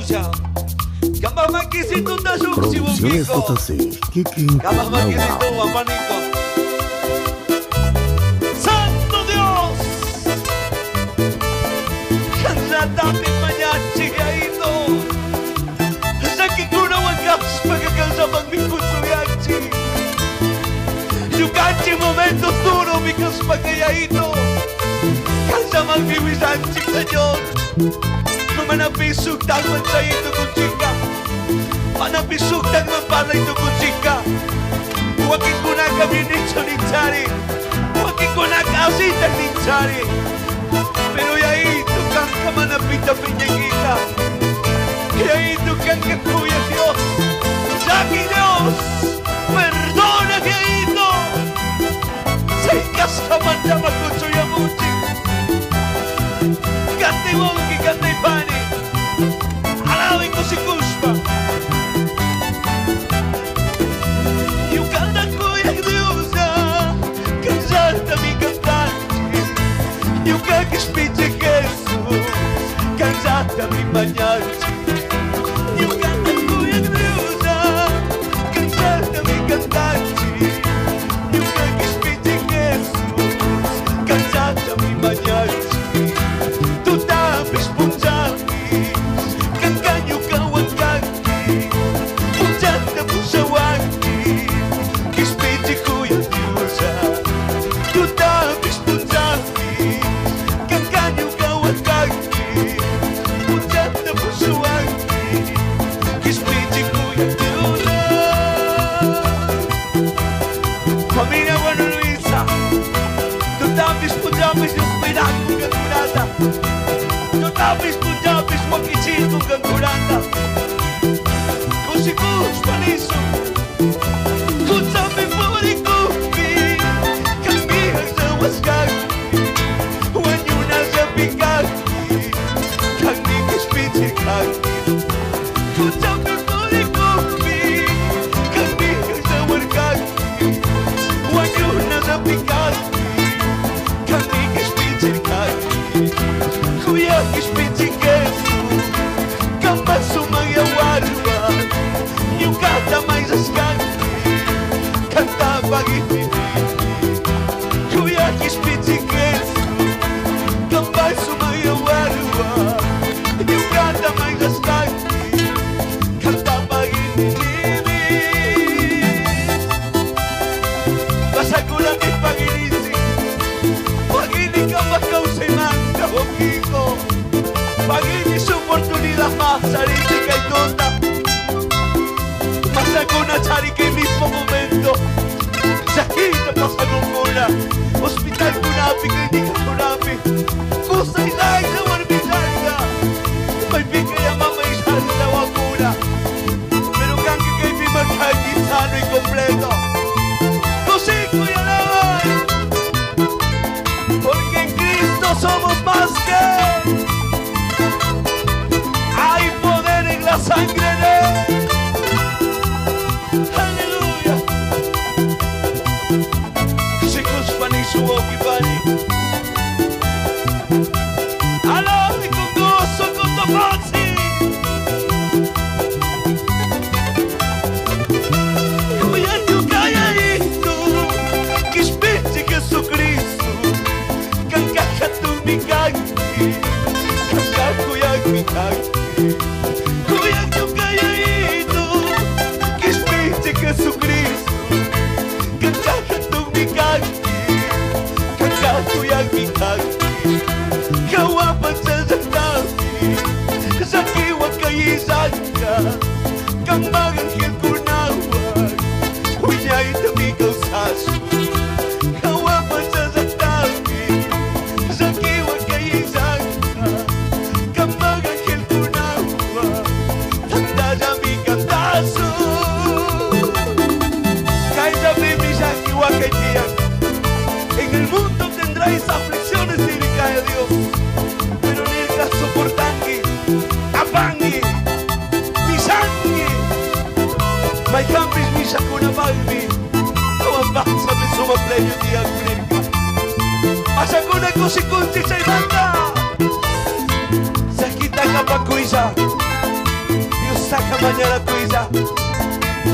Deus. Gambar makisitu tasuk si Producciones Bukiko. JC, Kiki Gambar makisitu apaniko. Santo Dios. Kanlatati manyachi aito. Sakikuna wagas pagkakalsa magmikusuyachi. Yukachi momentos duros mikas pagkayaito. Kalsa magbiwisanchi Señor. No manapisuk tagman sa ito kung chika. Manapisuk tagman para ito kung chika. Huwagin ko na kami nito ni Chari. Huwagin ko na kausita ni Chari. Pero ya ito kang kamanapita pinyagita. Ya ito kang kakuya Dios. Saki Dios, perdona ya ito. Sa ikas kaman na magkutsuya muchi. Cante Bongi, cante Pani. Alawi ko si Kuspa. Yung kanta ko yung Diyosa, cansata mi cantante. Yung kakispitsi Jesus, cansata mi bagnarci. Yung kanta ko yung Diyosa, cansata mi cantante. Yung kakispitsi Jesus, cansata mi bagnarci. Tu tapis punjabi, kangkanyo kawan kaki, punjat na pusawaki, kispiti ko yung Diyosa. Tu tapis punjabi, kangkanyo kawan kaki, punjat na pusawaki, kispiti ko yung Diyosa. Pamilya Juan Luisa, tu tapis punjabi yung pinakong katurata. Tapis punjabis makicito kang kuranda. Kung si Kuspa niso, kung sabi mo ni Kupi, kambihang sa waskagi, huwag nyo na sa bigagi, kang di kispitsi kagi. Kung sabi mo ni Kupi, kambihang sa waskagi, huwag nyo na sa bigagi, kang di kispitsi kagi. Kuya kispitsi kesu, kamba sumayawarwa, yung kata may saskagi, kanta pag-ibig. Kuya kispitsi kesu, kamba sumayawarwa, yung kata may saskagi, kanta pag-ibig. Basta ko lang ipag-inisip, pag-ini ka makausay man kahugin ko. Pag-ini sa oportunidad masarili kay Dota. Masago na sari kay mismo momento. Sakita pa sa nunguna. Hospital kunapi kay di ka kunapi. Kusay-say na warbisay na. May bigay ang mamaisay na wakuna. Pero kang kay magkagisano y kompleto. Kusay ko yan naman. Porque en Cristo somos más que. Hay poder en la sangre de Él. Aleluya. Si Kuspa ni Suwoki Pani. Alabi con gozo, con topansi. Kuya nyo kaya ito. Kispitsi Jesucristo. Kang kakatumigagi. Kang kakuyag-migagi. Kuya nyo kaya ito. Kispitsi Jesucristo. Kang kakatumigagi. Kang kakuyag-migagi. Kawapan sa sandali. Sa kiwag kayisan ka. Kang maganghil kunawag. Hunya'y tamigaw saso. Kawapan sa sandali. Sa kiwag kayisan ka. Kang maganghil kunawag. Tanda sa mikantaso. Kahit sabi misa kiwag kay tiyan. En el mundo tendráis aflicciones, diría Dios. Pero en el caso portangi, apangi, misangi. May campis misa kuna balbi. Kawan bangsa mi sumapleyo di Amerika. Asa kuna ko si kunti sa ibanda. Sa kita kapag kuisa. saca mañana Tuiza.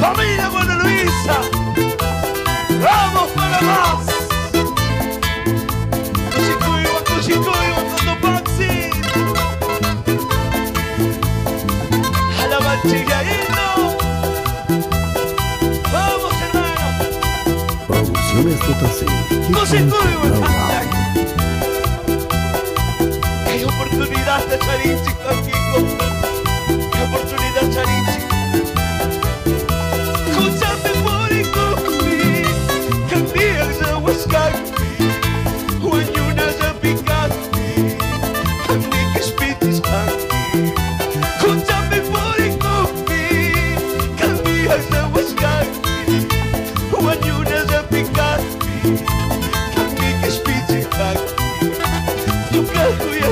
Familia Buena Luisa. Vamos para más. Kushikuiwa, Kondo Baxi. A la Manchigaíno. Vamos, hermano. Producciones JC. Kushikuiwa. Qué oportunidad de Charinchi, Kiko. Qué oportunidad, Charinchi. Escúchame por el cupi, que el día se huescaqui, huayuna se picaqui, que mi que spitis qaqui. Escúchame por el cupi, que el día se huescaqui, huayuna se picaqui, que mi que spitis qaqui. Tu cajuya,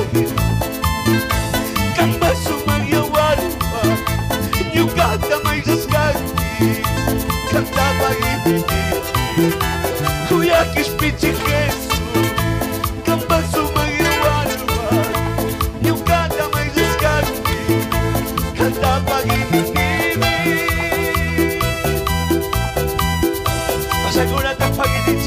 kamba sumaya warpa, nyugata may saskaki, kantaba ibiti, kuyakis pichi kesu, kamba sumaya warpa, nyugata may saskaki, kantaba ibiti. Masagura tapagini